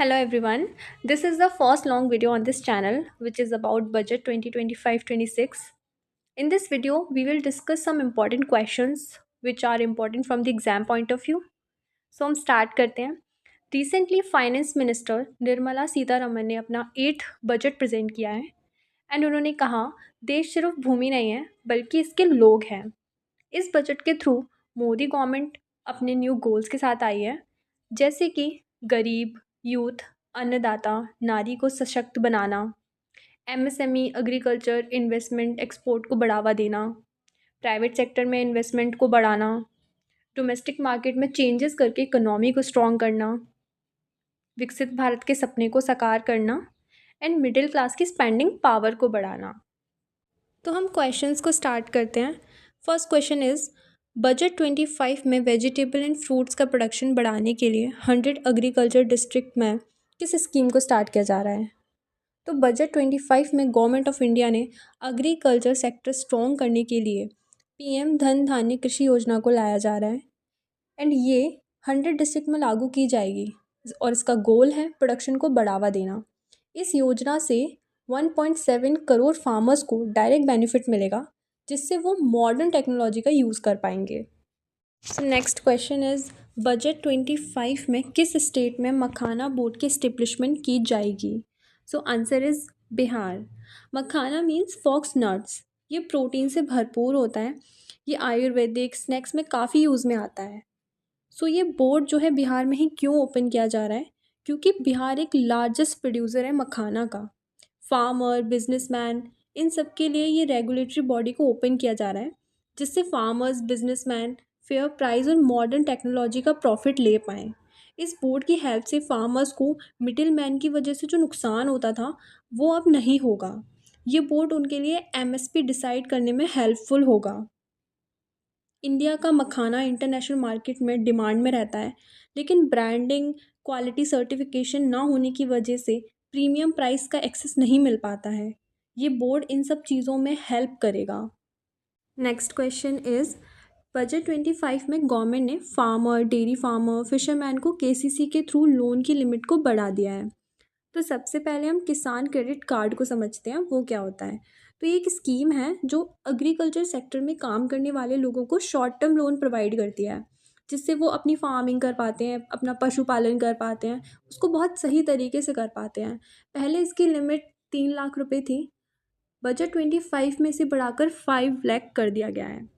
Hello everyone. This is the first long video on this channel which is about budget 2025-26. In this video, we will discuss some important questions which are important from the exam point of view. So हम start करते हैं. Recently, Finance Minister Nirmala Sitharaman ने अपना 8th budget present किया है and उन्होंने कहा देश सिर्फ भूमि नहीं है बल्कि इसके लोग हैं. इस बजट के थ्रू मोदी गवर्नमेंट अपने न्यू गोल्स के साथ आई है, जैसे कि गरीब, यूथ, अन्नदाता, नारी को सशक्त बनाना, एमएसएमई, एग्रीकल्चर, इन्वेस्टमेंट, एक्सपोर्ट को बढ़ावा देना, प्राइवेट सेक्टर में इन्वेस्टमेंट को बढ़ाना, डोमेस्टिक मार्केट में चेंजेस करके इकोनॉमी को स्ट्रॉन्ग करना, विकसित भारत के सपने को साकार करना एंड मिडिल क्लास की स्पेंडिंग पावर को बढ़ाना. तो हम क्वेश्चंस को स्टार्ट करते हैं. फर्स्ट क्वेश्चन इज़ बजट 25 में वेजिटेबल एंड फ्रूट्स का प्रोडक्शन बढ़ाने के लिए 100 एग्रीकल्चर डिस्ट्रिक्ट में किस स्कीम को स्टार्ट किया जा रहा है. तो बजट 25 में गवर्नमेंट ऑफ इंडिया ने एग्रीकल्चर सेक्टर स्ट्रॉन्ग करने के लिए पीएम धन धान्य कृषि योजना को लाया जा रहा है एंड ये 100 डिस्ट्रिक्ट में लागू की जाएगी और इसका गोल है प्रोडक्शन को बढ़ावा देना. इस योजना से 1.7 करोड़ फार्मर्स को डायरेक्ट बेनिफिट मिलेगा जिससे वो मॉडर्न टेक्नोलॉजी का यूज़ कर पाएंगे. सो नेक्स्ट क्वेश्चन इज़ बजट 25 में किस स्टेट में मखाना बोर्ड की इस्टेब्लिशमेंट की जाएगी. So answer is Bihar. Makhana means fox nuts. ये प्रोटीन से भरपूर होता है. ये आयुर्वेदिक स्नैक्स में काफ़ी यूज़ में आता है. सो ये बोर्ड जो है बिहार में ही क्यों ओपन किया जा रहा है, क्योंकि बिहार एक लार्जेस्ट प्रोड्यूसर है मखाना का. फार्मर, बिजनेसमैन, इन सब के लिए ये रेगुलेटरी बॉडी को ओपन किया जा रहा है जिससे फार्मर्स, बिजनेसमैन फेयर प्राइस और मॉडर्न टेक्नोलॉजी का प्रॉफिट ले पाएँ. इस बोर्ड की हेल्प से फार्मर्स को मिडिल मैन की वजह से जो नुकसान होता था वो अब नहीं होगा. ये बोर्ड उनके लिए एमएसपी डिसाइड करने में हेल्पफुल होगा. इंडिया का मखाना इंटरनेशनल मार्केट में डिमांड में रहता है, लेकिन ब्रांडिंग, क्वालिटी सर्टिफिकेशन ना होने की वजह से प्रीमियम प्राइस का एक्सेस नहीं मिल पाता है. ये बोर्ड इन सब चीज़ों में हेल्प करेगा. नेक्स्ट क्वेश्चन इज़ बजट 25 में गवर्नमेंट ने फार्मर, डेयरी फार्मर, फिशरमैन को केसीसी के थ्रू लोन की लिमिट को बढ़ा दिया है. तो सबसे पहले हम किसान क्रेडिट कार्ड को समझते हैं वो क्या होता है. तो ये एक स्कीम है जो एग्रीकल्चर सेक्टर में काम करने वाले लोगों को शॉर्ट टर्म लोन प्रोवाइड करती है जिससे वो अपनी फार्मिंग कर पाते हैं, अपना पशुपालन कर पाते हैं, उसको बहुत सही तरीके से कर पाते हैं. पहले इसकी लिमिट 3 लाख रुपए थी. बजट 25 में इसे बढ़ाकर 5 लाख कर दिया गया है.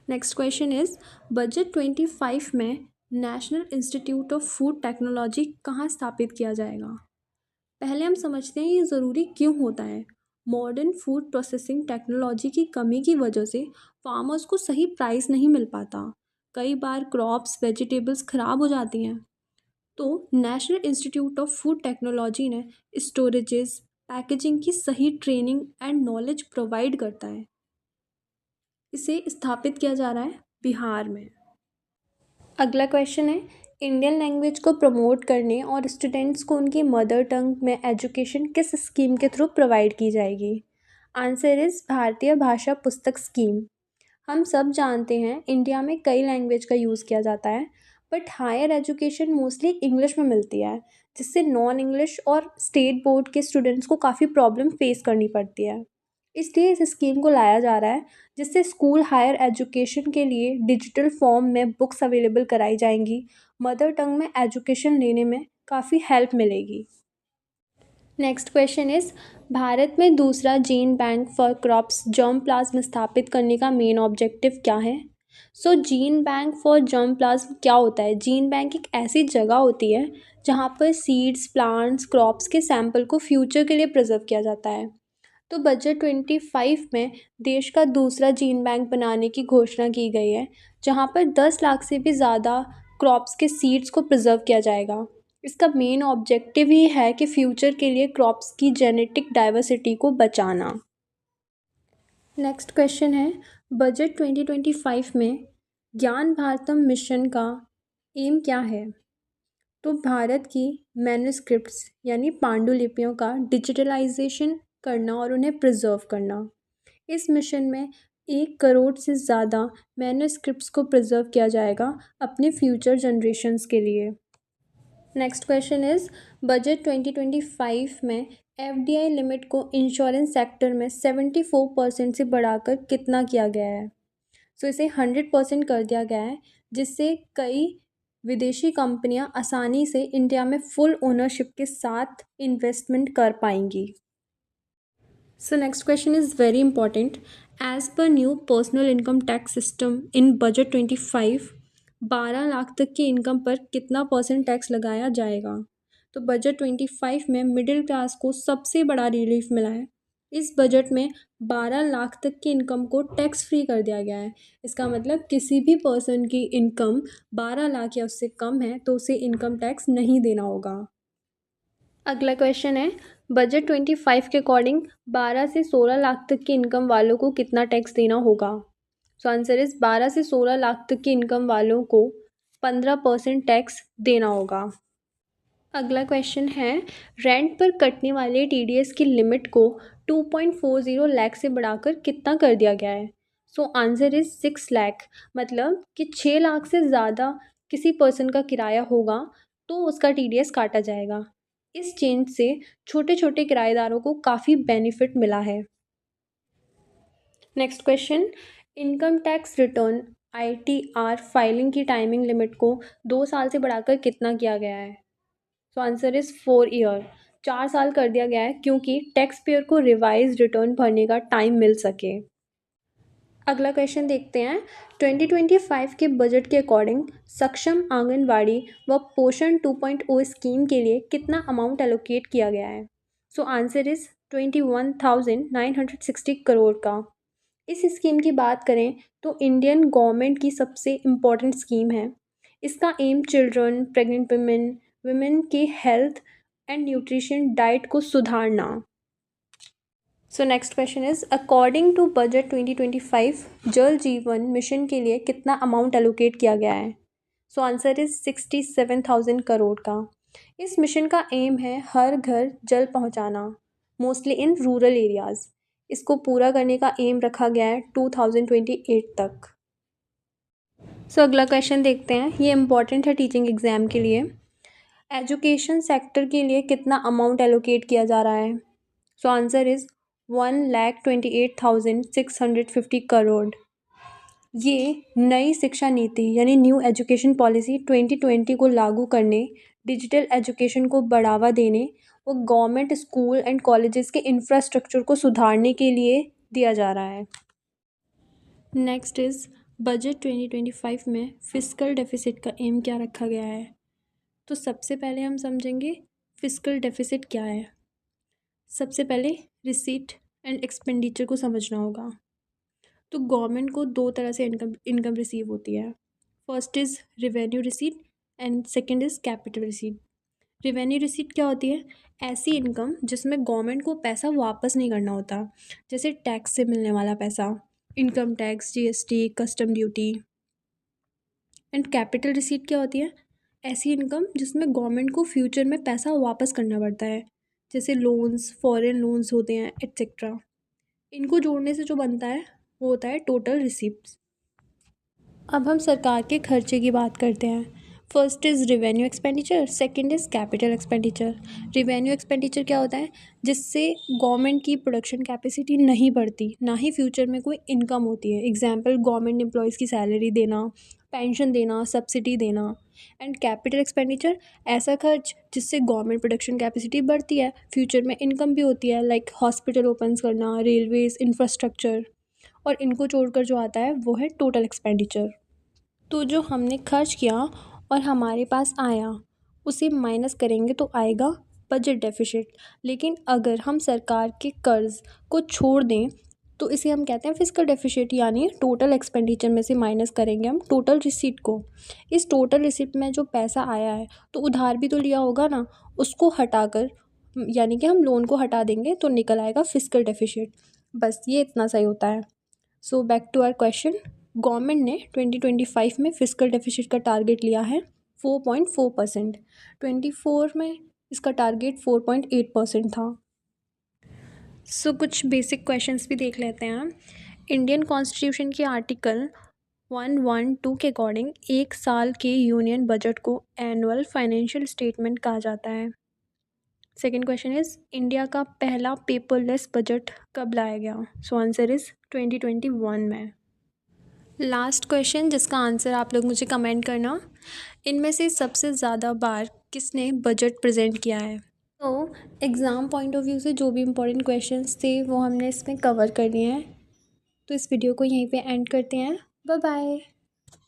नेक्स्ट क्वेश्चन इज़ बजट 25 में national institute of food technology कहाँ स्थापित किया जाएगा. पहले हम समझते हैं ये ज़रूरी क्यों होता है. मॉडर्न फूड प्रोसेसिंग टेक्नोलॉजी की कमी की वजह से फार्मर्स को सही प्राइस नहीं मिल पाता. कई बार क्रॉप्स, वेजिटेबल्स ख़राब हो जाती हैं. तो national institute of food technology ने स्टोरेजेस, पैकेजिंग की सही ट्रेनिंग एंड नॉलेज प्रोवाइड करता है. इसे स्थापित किया जा रहा है बिहार में. अगला क्वेश्चन है इंडियन लैंग्वेज को प्रमोट करने और स्टूडेंट्स को उनकी मदर टंग में एजुकेशन किस स्कीम के थ्रू प्रोवाइड की जाएगी. आंसर इज़ भारतीय भाषा पुस्तक स्कीम. हम सब जानते हैं इंडिया में कई लैंग्वेज का यूज़ किया जाता है but higher education mostly English में मिलती है जिससे नॉन इंग्लिश और स्टेट बोर्ड के स्टूडेंट्स को काफ़ी प्रॉब्लम फेस करनी पड़ती है. इसलिए इस स्कीम को लाया जा रहा है जिससे स्कूल हायर एजुकेशन के लिए डिजिटल फॉर्म में बुक्स अवेलेबल कराई जाएंगी. मदर टंग में एजुकेशन लेने में काफ़ी हेल्प मिलेगी. नेक्स्ट क्वेश्चन इज़ भारत में दूसरा gene bank for crops germplasm स्थापित करने का मेन ऑब्जेक्टिव क्या है. So gene bank for germplasm क्या होता है. जीन बैंक एक ऐसी जगह होती है जहाँ पर सीड्स, प्लांट्स, क्रॉप्स के सैंपल को फ्यूचर के लिए प्रिजर्व किया जाता है. तो बजट 25 में देश का दूसरा जीन बैंक बनाने की घोषणा की गई है जहाँ पर 10 लाख से भी ज़्यादा क्रॉप्स के सीड्स को प्रिजर्व किया जाएगा. इसका मेन ऑब्जेक्टिव ही है कि फ्यूचर के लिए क्रॉप्स की जेनेटिक डाइवर्सिटी को बचाना. नेक्स्ट क्वेश्चन है बजट 2025 में ज्ञान भारतम मिशन का एम क्या है. तो भारत की मैन्युस्क्रिप्ट्स यानी पांडुलिपियों का डिजिटलाइजेशन करना और उन्हें प्रिजर्व करना. इस मिशन में 1 करोड़ से ज़्यादा मैन्युस्क्रिप्ट्स को प्रिजर्व किया जाएगा अपने फ्यूचर जनरेशन्स के लिए. नेक्स्ट क्वेश्चन इज बजट 2025 में एफडीआई लिमिट को इंश्योरेंस सेक्टर में 74% से बढ़ाकर कितना किया गया है। सो इसे 100% कर दिया गया है, जिससे कई विदेशी कंपनियां आसानी से इंडिया में फुल ओनरशिप के साथ इन्वेस्टमेंट कर पाएंगी। So next question is very important. As per new personal income tax system in budget 25, 12 lakh तक की इनकम पर कितना % टैक्स लगाया जाएगा। तो बजट 25 में मिडिल क्लास को सबसे बड़ा रिलीफ मिला है। इस बजट में 12 लाख तक की इनकम को टैक्स फ्री कर दिया गया है। इसका मतलब किसी भी पर्सन की इनकम 12 लाख या उससे कम है तो उसे इनकम टैक्स नहीं देना होगा। अगला क्वेश्चन है, बजट 25 के अकॉर्डिंग 12 से 16 लाख तक की इनकम वालों को कितना टैक्स देना होगा। सो आंसर इज 12 से 16 लाख तक की इनकम वालों को 15% टैक्स देना होगा। अगला क्वेश्चन है, रेंट पर कटने वाले टीडीएस की लिमिट को 2.40 लाख से बढ़ाकर कितना कर दिया गया है। So answer is 6 lakh. मतलब कि 6 लाख से ज़्यादा किसी पर्सन का किराया होगा तो उसका टीडीएस काटा जाएगा। इस चेंज से छोटे छोटे किराएदारों को काफ़ी बेनिफिट मिला है। Next question, income tax return ITR filing की टाइमिंग लिमिट को 2 साल से बढ़ाकर कितना किया गया है। So answer is 4 year. 4 साल कर दिया गया है क्योंकि टैक्स पेयर को रिवाइज रिटर्न भरने का टाइम मिल सके। अगला क्वेश्चन देखते हैं, 2025 के बजट के अकॉर्डिंग सक्षम आंगनवाड़ी व पोषण 2.0 स्कीम के लिए कितना अमाउंट एलोकेट किया गया है। सो आंसर इज 21,960 करोड़ का। इस स्कीम की बात करें तो इंडियन गवर्नमेंट की सबसे इम्पॉर्टेंट स्कीम है। इसका aim children, pregnant women, women के हेल्थ एंड न्यूट्रिशन डाइट को सुधारना। So next question is, according to budget 2025 Jal जीवन मिशन के लिए कितना अमाउंट एलोकेट किया गया है। सो आंसर इज 67,000 करोड़ का। इस मिशन का एम है हर घर जल पहुंचाना, मोस्टली इन रूरल एरियाज। इसको पूरा करने का एम रखा गया है 2028 तक। सो अगला क्वेश्चन देखते हैं, ये इम्पॉर्टेंट है टीचिंग एग्जाम के लिए। एजुकेशन सेक्टर के लिए कितना अमाउंट एलोकेट किया जा रहा है। So answer is 1,28,650 crore. ये नई शिक्षा नीति यानी न्यू एजुकेशन पॉलिसी 2020 को लागू करने, डिजिटल एजुकेशन को बढ़ावा देने और गवर्नमेंट स्कूल एंड कॉलेजेस के इंफ्रास्ट्रक्चर को सुधारने के लिए दिया जा रहा है। नेक्स्ट इज बजट 2025 में फिस्कल डेफिसिट का एम क्या रखा गया है। तो सबसे पहले हम समझेंगे फिस्कल डेफिसिट क्या है। सबसे पहले रिसीट एंड एक्सपेंडिचर को समझना होगा। तो गवर्नमेंट को 2 तरह से इनकम रिसीव होती है। First is revenue receipt and second is capital receipt. Revenue receipt क्या होती है? ऐसी इनकम जिसमें गवर्नमेंट को पैसा वापस नहीं करना होता, जैसे टैक्स से मिलने वाला पैसा, income tax, GST, custom duty. And capital receipt क्या होती है? ऐसी इनकम जिसमें गवर्नमेंट को फ्यूचर में पैसा वापस करना पड़ता है, जैसे लोन्स, फॉरेन लोन्स होते हैं, एट्सेट्रा। इनको जोड़ने से जो बनता है वो होता है टोटल रिसीप्ट्स। अब हम सरकार के खर्चे की बात करते हैं। First is revenue expenditure, second is capital expenditure. Revenue expenditure क्या होता है? जिससे गवर्नमेंट की प्रोडक्शन कैपेसिटी नहीं बढ़ती, ना ही फ्यूचर में कोई इनकम होती है। एग्जाम्पल, गवर्नमेंट एम्प्लॉयज़ की सैलरी देना, पेंशन देना, सब्सिडी देना। एंड कैपिटल एक्सपेंडिचर ऐसा खर्च जिससे गवर्नमेंट प्रोडक्शन कैपेसिटी बढ़ती है, फ्यूचर में इनकम भी होती है, लाइक हॉस्पिटल ओपन करना, रेलवेज, इंफ्रास्ट्रक्चर। और इनको जोड़कर जो आता है वो है टोटल एक्सपेंडिचर। तो जो हमने खर्च किया और हमारे पास आया उसे माइनस करेंगे तो आएगा बजट डेफिसिट। लेकिन अगर हम सरकार के कर्ज को छोड़ दें तो इसे हम कहते हैं फिस्कल डेफिसिट, यानी टोटल एक्सपेंडिचर में से माइनस करेंगे हम टोटल रिसीट को। इस टोटल रिसीट में जो पैसा आया है तो उधार भी तो लिया होगा ना, उसको हटाकर यानी कि हम लोन को हटा देंगे तो निकल आएगा फिस्कल डेफिसिट। बस ये इतना सही होता है। So back to our question, government ने 2025 में फिस्कल डेफिसिट का टारगेट लिया है 4.4%। 24 में इसका टारगेट 4.8% था। सो कुछ बेसिक क्वेश्चंस भी देख लेते हैं। इंडियन कॉन्स्टिट्यूशन के आर्टिकल 112 के अकॉर्डिंग एक साल के यूनियन बजट को एनुअल फाइनेंशियल स्टेटमेंट कहा जाता है। सेकेंड क्वेश्चन इज इंडिया का पहला पेपरलेस बजट कब लाया गया? सो आंसर इज 2021 में। लास्ट क्वेश्चन जिसका आंसर आप लोग मुझे कमेंट करना, इनमें से सबसे ज़्यादा बार किसने बजट प्रेजेंट किया है? तो एग्ज़ाम पॉइंट ऑफ व्यू से जो भी इम्पोर्टेंट क्वेश्चंस थे वो हमने इसमें कवर कर लिए हैं। तो इस वीडियो को यहीं पे एंड करते हैं। Bye bye.